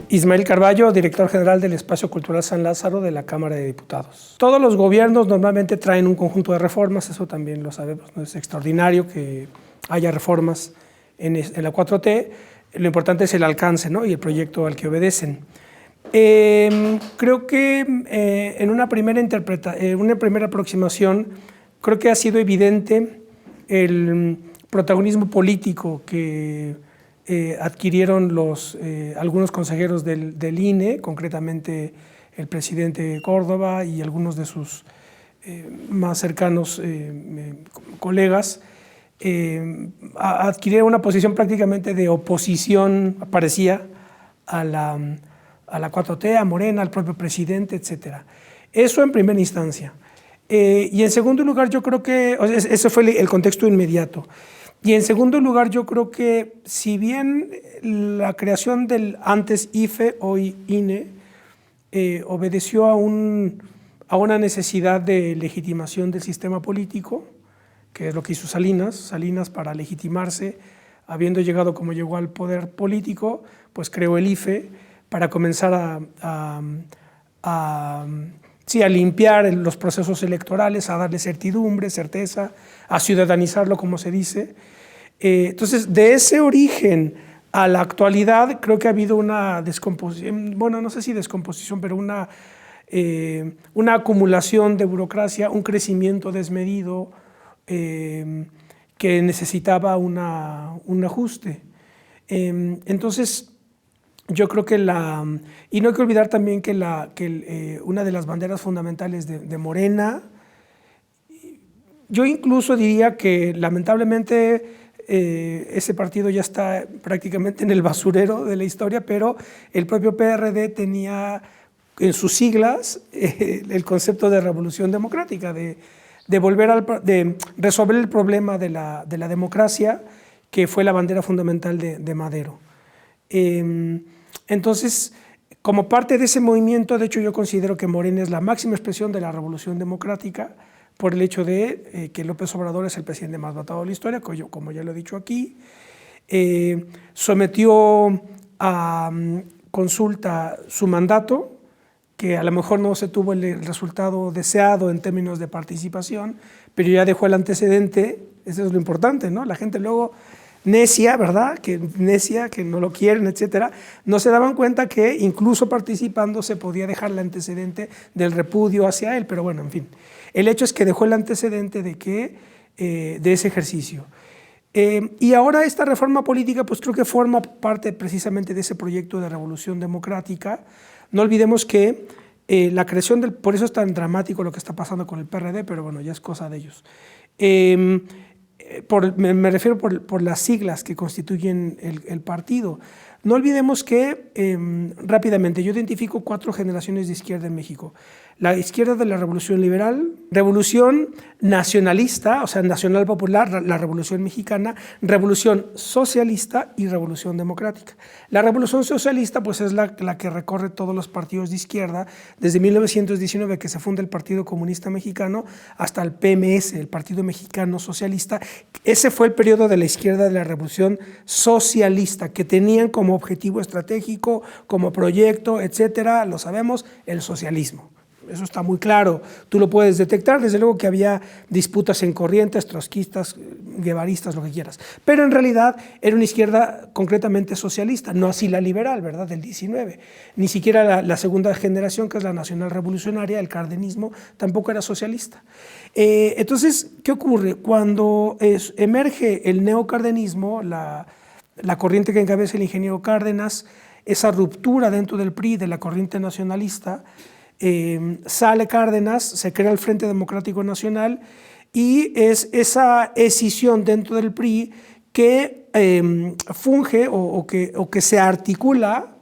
Ismael Carballo, director general del Espacio Cultural San Lázaro de la Cámara de Diputados. Todos los gobiernos normalmente traen un conjunto de reformas, eso también lo sabemos, no es extraordinario que haya reformas en la 4T, lo importante es el alcance, ¿no? Y el proyecto al que obedecen. Creo que en una primera aproximación, creo que ha sido evidente el protagonismo político que adquirieron algunos consejeros del INE, concretamente el presidente Córdoba y algunos de sus más cercanos colegas, adquirieron una posición prácticamente de oposición, parecía, a la 4T, a Morena, al propio presidente, etc. Eso en primera instancia. Y en segundo lugar, yo creo que, ese fue el contexto inmediato. Y en segundo lugar, yo creo que si bien la creación del antes IFE, hoy INE, obedeció a una necesidad de legitimación del sistema político, que es lo que hizo Salinas para legitimarse, habiendo llegado como llegó al poder político, pues creó el IFE para comenzar a limpiar los procesos electorales, a darle certidumbre, certeza, a ciudadanizarlo, como se dice. Entonces, de ese origen a la actualidad, creo que ha habido una descomposición, bueno, no sé si descomposición, pero una acumulación de burocracia, un crecimiento desmedido que necesitaba un ajuste. Entonces, yo creo que y no hay que olvidar también que una de las banderas fundamentales de Morena, yo incluso diría que lamentablemente ese partido ya está prácticamente en el basurero de la historia, pero el propio PRD tenía en sus siglas el concepto de revolución democrática, de resolver el problema de la democracia, que fue la bandera fundamental de Madero. Entonces, como parte de ese movimiento, de hecho yo considero que Morena es la máxima expresión de la revolución democrática, por el hecho de que López Obrador es el presidente más votado de la historia, como ya lo he dicho aquí. Sometió a consulta su mandato, que a lo mejor no se tuvo el resultado deseado en términos de participación, pero ya dejó el antecedente, eso es lo importante, ¿no? La gente luego necia, ¿verdad? Que no lo quieren, etcétera, no se daban cuenta que incluso participando se podía dejar el antecedente del repudio hacia él, pero bueno, en fin. El hecho es que dejó el antecedente de ese ejercicio. Y ahora esta reforma política, pues creo que forma parte precisamente de ese proyecto de revolución democrática. No olvidemos que la creación por eso es tan dramático lo que está pasando con el PRD, pero bueno, ya es cosa de ellos. Me refiero por las siglas que constituyen el partido. No olvidemos que, rápidamente, yo identifico 4 generaciones de izquierda en México. La izquierda de la Revolución Liberal, Revolución Nacionalista, o sea, Nacional Popular, la Revolución Mexicana, Revolución Socialista y Revolución Democrática. La Revolución Socialista, pues, es la que recorre todos los partidos de izquierda, desde 1919, que se funda el Partido Comunista Mexicano, hasta el PMS, el Partido Mexicano Socialista. Ese fue el periodo de la izquierda de la Revolución Socialista, que tenían como objetivo estratégico, como proyecto, etcétera, lo sabemos, el socialismo. Eso está muy claro, tú lo puedes detectar, desde luego que había disputas en corrientes, trotskistas, guevaristas, lo que quieras, pero en realidad era una izquierda concretamente socialista, no así la liberal, ¿verdad?, del 19, ni siquiera la segunda generación, que es la nacional revolucionaria, el cardenismo, tampoco era socialista. Entonces, ¿qué ocurre? Cuando emerge el neocardenismo, la corriente que encabeza el ingeniero Cárdenas, esa ruptura dentro del PRI de la corriente nacionalista, sale Cárdenas, se crea el Frente Democrático Nacional y es esa escisión dentro del PRI que funge o que se articula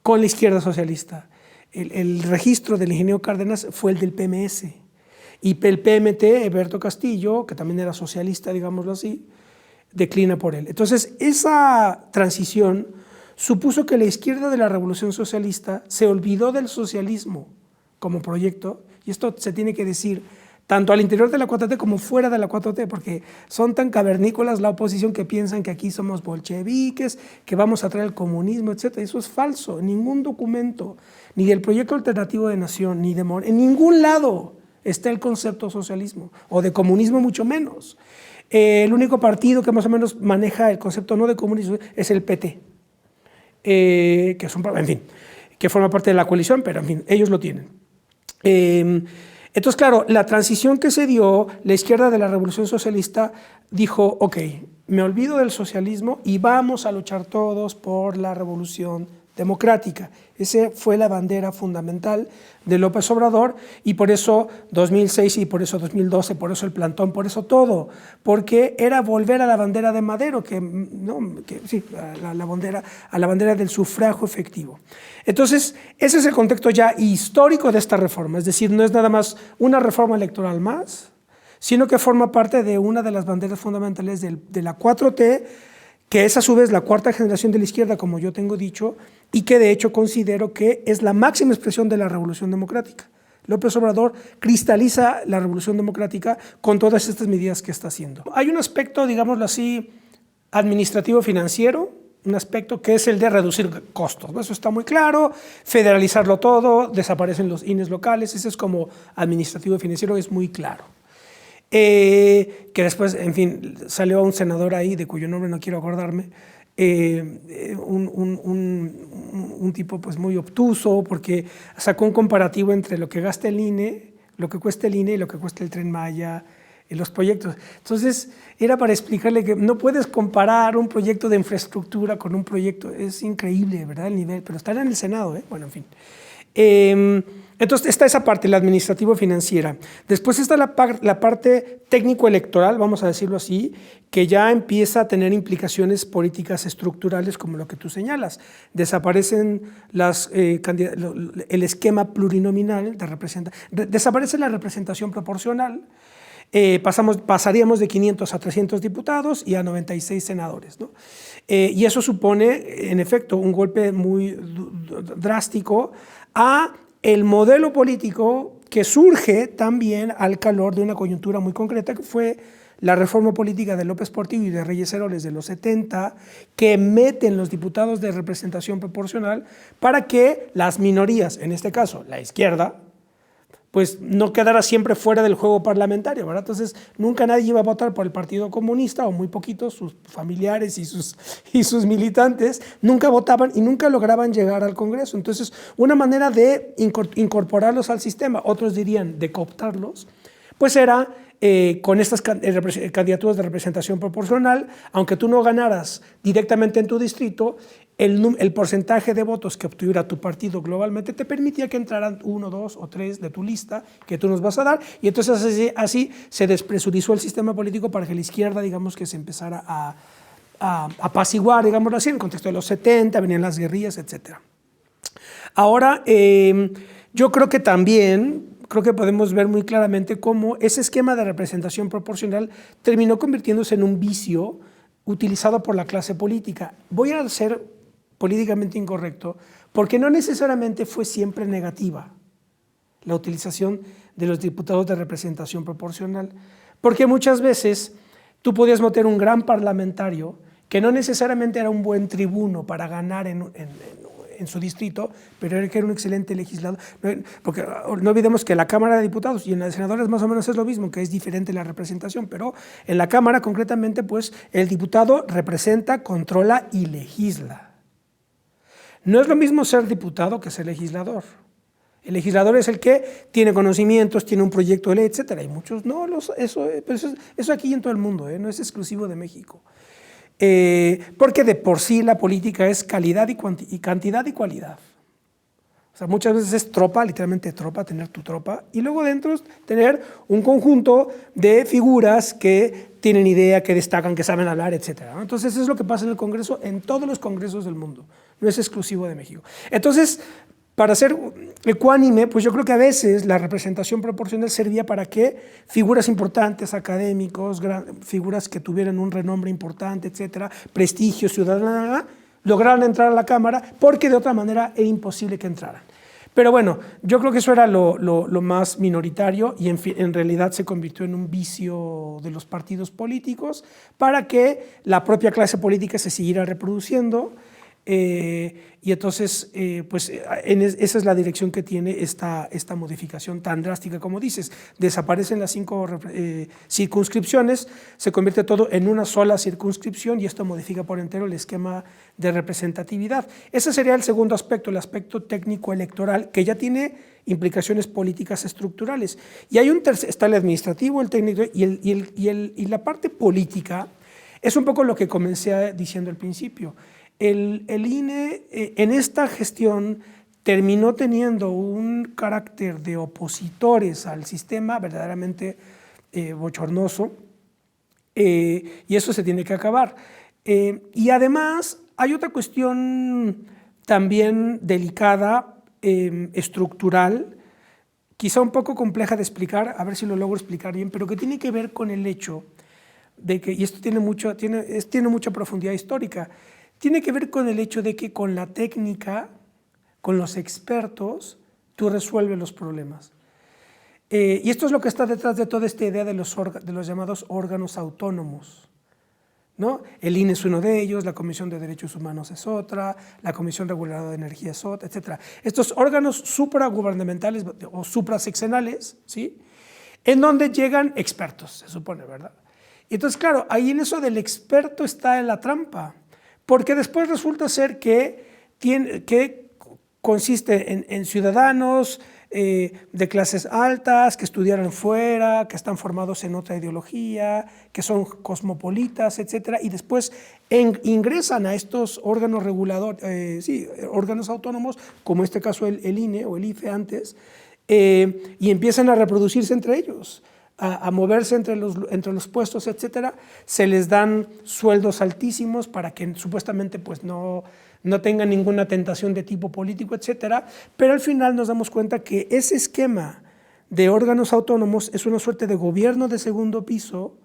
con la izquierda socialista. El registro del ingeniero Cárdenas fue el del PMS y el PMT, Eberto Castillo, que también era socialista, digámoslo así, declina por él. Entonces, esa transición supuso que la izquierda de la Revolución Socialista se olvidó del socialismo como proyecto, y esto se tiene que decir tanto al interior de la 4T como fuera de la 4T, porque son tan cavernícolas la oposición que piensan que aquí somos bolcheviques, que vamos a traer el comunismo, etc. Eso es falso. En ningún documento, ni del proyecto alternativo de nación, ni de en ningún lado está el concepto socialismo, o de comunismo mucho menos. El único partido que más o menos maneja el concepto no de comunismo es el PT, que en fin, que forma parte de la coalición, pero en fin, ellos lo tienen. Entonces, claro, la transición que se dio, la izquierda de la Revolución Socialista dijo, ok, me olvido del socialismo y vamos a luchar todos por la revolución democrática. Esa fue la bandera fundamental de López Obrador y por eso 2006 y por eso 2012, por eso el plantón, por eso todo, porque era volver a la bandera de Madero, a la bandera del sufragio efectivo. Entonces, ese es el contexto ya histórico de esta reforma, es decir, no es nada más una reforma electoral más, sino que forma parte de una de las banderas fundamentales de la 4T, que es a su vez la cuarta generación de la izquierda, como yo tengo dicho, y que de hecho considero que es la máxima expresión de la revolución democrática. López Obrador cristaliza la revolución democrática con todas estas medidas que está haciendo. Hay un aspecto, digámoslo así, administrativo-financiero, un aspecto que es el de reducir costos, ¿no? Eso está muy claro, federalizarlo todo, desaparecen los INEs locales, ese es como administrativo-financiero, es muy claro. Que después, en fin, salió un senador ahí, de cuyo nombre no quiero acordarme, un tipo pues muy obtuso, porque sacó un comparativo entre lo que gasta el INE, lo que cuesta el INE y lo que cuesta el Tren Maya, los proyectos. Entonces, era para explicarle que no puedes comparar un proyecto de infraestructura con un proyecto, es increíble, ¿verdad? El nivel, pero está en el Senado, ¿eh? Bueno, en fin. Entonces está esa parte, la administrativo-financiera. Después está la parte técnico-electoral, vamos a decirlo así, que ya empieza a tener implicaciones políticas estructurales como lo que tú señalas. Desaparecen el esquema plurinominal, desaparece la representación proporcional, pasaríamos de 500 a 300 diputados y a 96 senadores, ¿no? Y eso supone, en efecto, un golpe muy drástico a el modelo político que surge también al calor de una coyuntura muy concreta, que fue la reforma política de López Portillo y de Reyes Heroles de los 70, que meten los diputados de representación proporcional para que las minorías, en este caso la izquierda, pues no quedara siempre fuera del juego parlamentario, ¿verdad? Entonces, nunca nadie iba a votar por el Partido Comunista, o muy poquitos, sus familiares y sus militantes, nunca votaban y nunca lograban llegar al Congreso. Entonces, una manera de incorporarlos al sistema, otros dirían de cooptarlos, pues era con estas candidaturas de representación proporcional, aunque tú no ganaras directamente en tu distrito, el porcentaje de votos que obtuviera tu partido globalmente te permitía que entraran 1, 2 o 3 de tu lista que tú nos vas a dar, y entonces así se despresurizó el sistema político para que la izquierda, digamos, que se empezara a apaciguar, digámoslo así, en el contexto de los 70, venían las guerrillas, etc. Ahora, yo creo que también, creo que podemos ver muy claramente cómo ese esquema de representación proporcional terminó convirtiéndose en un vicio utilizado por la clase política. Voy a ser políticamente incorrecto, porque no necesariamente fue siempre negativa la utilización de los diputados de representación proporcional, porque muchas veces tú podías meter un gran parlamentario que no necesariamente era un buen tribuno para ganar en su distrito, pero era que era un excelente legislador, porque no olvidemos que la Cámara de Diputados y en la de Senadores más o menos es lo mismo, que es diferente la representación, pero en la Cámara concretamente pues el diputado representa, controla y legisla. No es lo mismo ser diputado que ser legislador. El legislador es el que tiene conocimientos, tiene un proyecto de ley, etc. Y muchos no, eso aquí en todo el mundo, no es exclusivo de México. Porque de por sí la política es calidad y cantidad y cualidad. O sea, muchas veces es tropa, literalmente tropa, tener tu tropa, y luego dentro tener un conjunto de figuras que tienen idea, que destacan, que saben hablar, etc. Entonces, eso es lo que pasa en el Congreso, en todos los congresos del mundo, no es exclusivo de México. Entonces, para ser ecuánime, pues yo creo que a veces la representación proporcional servía para que figuras importantes, académicos, figuras que tuvieran un renombre importante, etcétera, prestigio ciudadano, lograran entrar a la Cámara, porque de otra manera era imposible que entraran. Pero bueno, yo creo que eso era lo más minoritario y en realidad se convirtió en un vicio de los partidos políticos para que la propia clase política se siguiera reproduciendo. Y entonces, esa es la dirección que tiene esta modificación tan drástica como dices. Desaparecen las 5 circunscripciones, se convierte todo en una sola circunscripción y esto modifica por entero el esquema de representatividad. Ese sería el segundo aspecto, el aspecto técnico electoral, que ya tiene implicaciones políticas estructurales. Y hay un tercer, está el administrativo, el técnico y la parte política. Es un poco lo que comencé diciendo al principio. El INE en esta gestión terminó teniendo un carácter de opositores al sistema verdaderamente bochornoso, y eso se tiene que acabar. Y además hay otra cuestión también delicada, estructural, quizá un poco compleja de explicar, a ver si lo logro explicar bien, pero que tiene que ver con el hecho de que, y esto tiene mucha profundidad histórica, tiene que ver con el hecho de que con la técnica, con los expertos, tú resuelves los problemas. Y esto es lo que está detrás de toda esta idea de los llamados órganos autónomos, ¿no? El INE es uno de ellos, la Comisión de Derechos Humanos es otra, la Comisión Reguladora de Energía es otra, etc. Estos órganos supragubernamentales o supraseccionales, ¿sí?, en donde llegan expertos, se supone, ¿verdad? Y entonces, claro, ahí en eso del experto está la trampa, porque después resulta ser que consiste en ciudadanos de clases altas, que estudiaron fuera, que están formados en otra ideología, que son cosmopolitas, etc. Y después ingresan a estos órganos reguladores, órganos autónomos, como en este caso el INE o el IFE antes, y empiezan a reproducirse entre ellos, a moverse entre los puestos, etcétera. Se les dan sueldos altísimos para que supuestamente pues, no tengan ninguna tentación de tipo político, etcétera, pero al final nos damos cuenta que ese esquema de órganos autónomos es una suerte de gobierno de segundo piso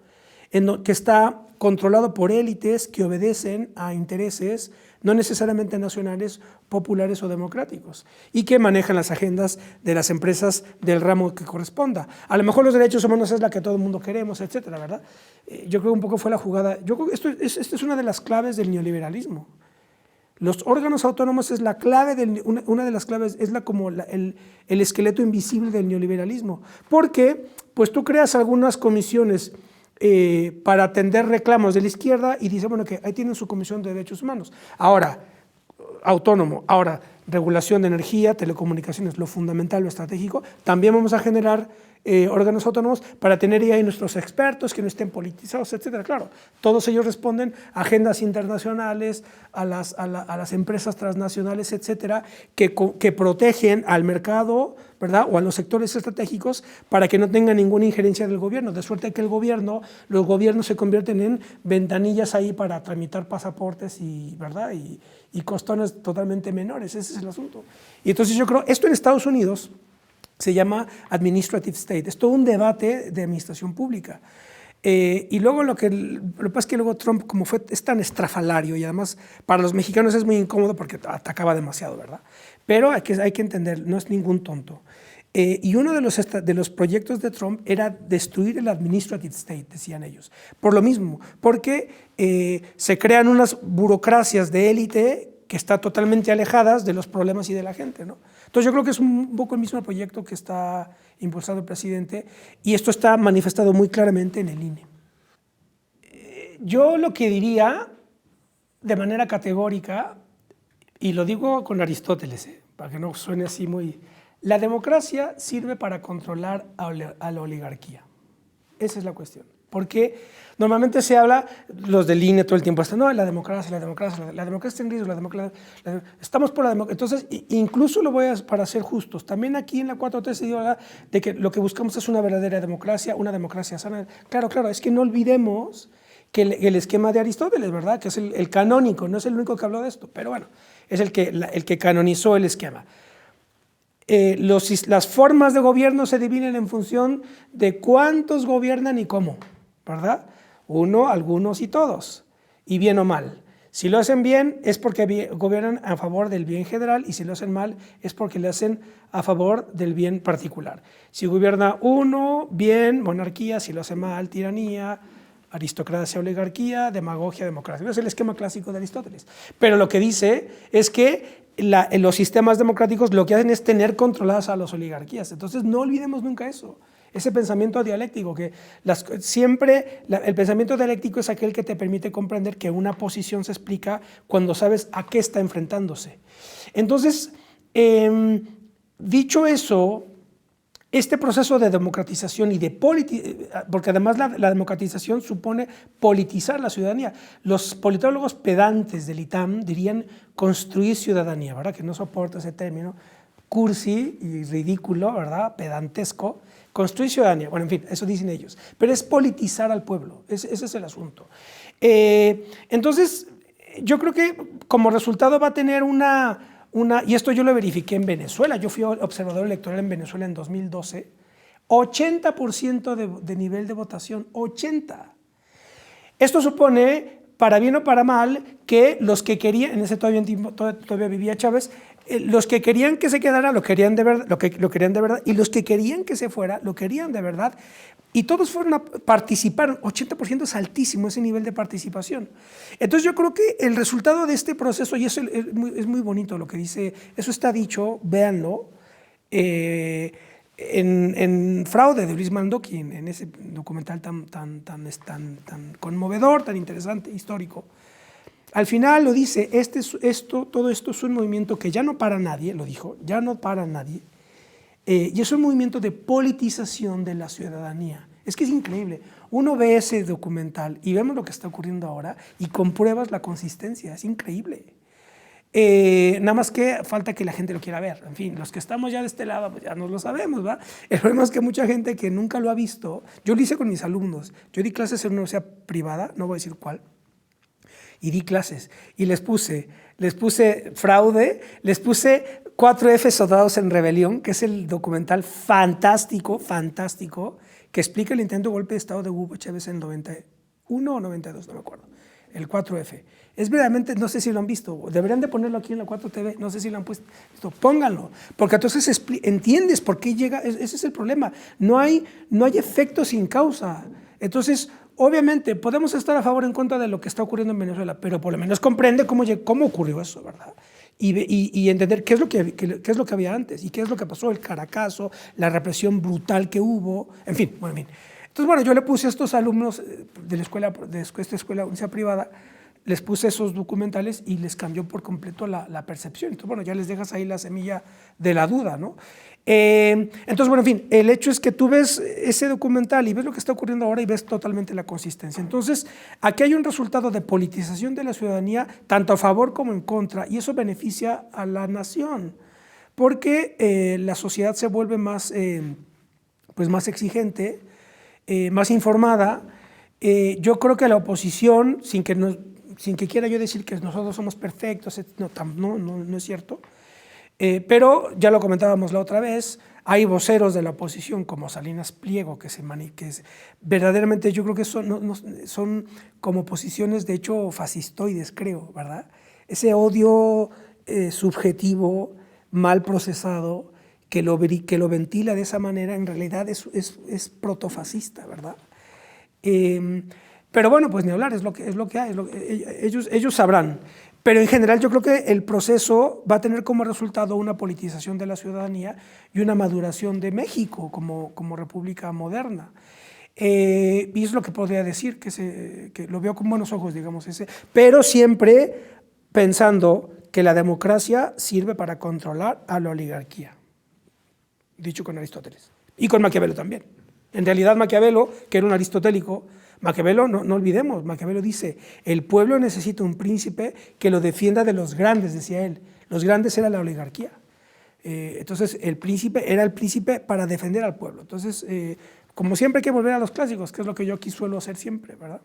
que está controlado por élites que obedecen a intereses no necesariamente nacionales, populares o democráticos, y que manejan las agendas de las empresas del ramo que corresponda. A lo mejor los derechos humanos es la que todo el mundo queremos, etcétera, ¿verdad? Yo creo que un poco fue la jugada. Yo creo que esta es una de las claves del neoliberalismo. Los órganos autónomos es la clave, una de las claves, es el esqueleto invisible del neoliberalismo, porque pues tú creas algunas comisiones para atender reclamos de la izquierda y dice, bueno, que ahí tienen su comisión de derechos humanos. Ahora, autónomo, ahora regulación de energía, telecomunicaciones, lo fundamental, lo estratégico, también vamos a generar órganos autónomos para tener ahí nuestros expertos que no estén politizados, etcétera. Claro, todos ellos responden a agendas internacionales, a las empresas transnacionales, etcétera, que protegen al mercado, ¿verdad?, o a los sectores estratégicos para que no tengan ninguna injerencia del gobierno, de suerte que los gobiernos se convierten en ventanillas ahí para tramitar pasaportes ¿verdad?, y costones totalmente menores. Ese es el asunto. Y entonces yo creo, esto en Estados Unidos se llama administrative state, es todo un debate de administración pública. Y luego lo que pasa es que luego Trump, como es tan estrafalario y además para los mexicanos es muy incómodo porque atacaba demasiado, ¿verdad? Pero hay que entender, no es ningún tonto. Y uno de los proyectos de Trump era destruir el administrative state, decían ellos. Por lo mismo, porque se crean unas burocracias de élite que están totalmente alejadas de los problemas y de la gente, ¿no? Entonces yo creo que es un poco el mismo proyecto que está impulsado el presidente y esto está manifestado muy claramente en el INE. Yo lo que diría de manera categórica, y lo digo con Aristóteles, para que no suene así muy... La democracia sirve para controlar a la oligarquía. Esa es la cuestión. Porque normalmente se habla, los del INE todo el tiempo están, no, la democracia está en riesgo, estamos por la democracia. Entonces, incluso para ser justos, también aquí en la 4T se dio de que lo que buscamos es una verdadera democracia, una democracia sana. Claro, es que no olvidemos que el esquema de Aristóteles, ¿verdad?, que es el canónico, no es el único que habló de esto, pero bueno, es el que canonizó el esquema. Las formas de gobierno se dividen en función de cuántos gobiernan y cómo, ¿verdad? Uno, algunos y todos, y bien o mal. Si lo hacen bien es porque gobiernan a favor del bien general y si lo hacen mal es porque le hacen a favor del bien particular. Si gobierna uno, bien, monarquía, si lo hace mal, tiranía, aristocracia, oligarquía, demagogia, democracia. Es el esquema clásico de Aristóteles. Pero lo que dice es que los sistemas democráticos lo que hacen es tener controladas a las oligarquías. Entonces no olvidemos nunca eso. Ese pensamiento dialéctico, que el pensamiento dialéctico es aquel que te permite comprender que una posición se explica cuando sabes a qué está enfrentándose. Entonces, dicho eso, este proceso de democratización y de porque además la democratización supone politizar la ciudadanía. Los politólogos pedantes del ITAM dirían construir ciudadanía, ¿verdad? Que no soporto ese término, cursi y ridículo, ¿verdad? Pedantesco. Construir ciudadanía, bueno, en fin, eso dicen ellos, pero es politizar al pueblo, ese es el asunto. Entonces, yo creo que como resultado va a tener y esto yo lo verifiqué en Venezuela, yo fui observador electoral en Venezuela en 2012, 80% de nivel de votación, 80%. Esto supone, para bien o para mal, que los que querían, en ese todavía vivía Chávez, los que querían que se quedara lo querían de verdad, y los que querían que se fuera lo querían de verdad, y todos fueron a participar. 80% es altísimo ese nivel de participación. Entonces yo creo que el resultado de este proceso, y eso es muy bonito lo que dice, eso está dicho, véanlo, en Fraude de Luis Mandoki, en ese documental tan conmovedor, tan interesante, histórico. Al final lo dice, todo esto es un movimiento que ya no para nadie, lo dijo, ya no para nadie, y es un movimiento de politización de la ciudadanía. Es que es increíble, uno ve ese documental y vemos lo que está ocurriendo ahora y compruebas la consistencia, es increíble. Nada más que falta que la gente lo quiera ver. En fin, los que estamos ya de este lado pues ya no lo sabemos, ¿va? El problema es que mucha gente que nunca lo ha visto, yo lo hice con mis alumnos, yo di clases en una universidad privada, no voy a decir cuál, y di clases y les puse Fraude, les puse 4F Soldados en Rebelión, que es el documental fantástico que explica el intento de golpe de estado de Hugo Chávez en 91 o 92, no me acuerdo, el 4F. Es verdaderamente, no sé si lo han visto, deberían de ponerlo aquí en la 4TV, no sé si lo han puesto, pónganlo, porque entonces entiendes por qué llega, ese es el problema, no hay efecto sin causa. Entonces, obviamente, podemos estar a favor o en contra de lo que está ocurriendo en Venezuela, pero por lo menos comprende cómo ocurrió eso, ¿verdad? Y entender qué es lo que había antes y qué es lo que pasó, el Caracazo, la represión brutal que hubo, en fin, bueno, en fin. Entonces, bueno, yo le puse a estos alumnos de esta escuela universidad privada, les puse esos documentales y les cambió por completo la percepción. Entonces, bueno, ya les dejas ahí la semilla de la duda, ¿no? Entonces, bueno, en fin, el hecho es que tú ves ese documental y ves lo que está ocurriendo ahora y ves totalmente la consistencia. Entonces, aquí hay un resultado de politización de la ciudadanía, tanto a favor como en contra, y eso beneficia a la nación, porque la sociedad se vuelve más exigente, más informada. Yo creo que la oposición, sin que quiera yo decir que nosotros somos perfectos, no es cierto, pero ya lo comentábamos la otra vez, hay voceros de la oposición como Salinas Pliego que verdaderamente yo creo que son como posiciones de hecho fascistoides, creo, ¿verdad? Ese odio subjetivo, mal procesado, que lo ventila de esa manera, en realidad es protofascista, ¿verdad? Pero bueno, pues ni hablar, es lo que hay, ellos sabrán. Pero en general yo creo que el proceso va a tener como resultado una politización de la ciudadanía y una maduración de México como república moderna. Y es lo que podría decir, que lo veo con buenos ojos, digamos, pero siempre pensando que la democracia sirve para controlar a la oligarquía, dicho con Aristóteles, y con Maquiavelo también. En realidad Maquiavelo, que era un aristotélico, Maquiavelo, no olvidemos, Maquiavelo dice, el pueblo necesita un príncipe que lo defienda de los grandes, decía él. Los grandes era la oligarquía. Entonces, el príncipe era el príncipe para defender al pueblo. Entonces, como siempre hay que volver a los clásicos, que es lo que yo aquí suelo hacer siempre, ¿verdad?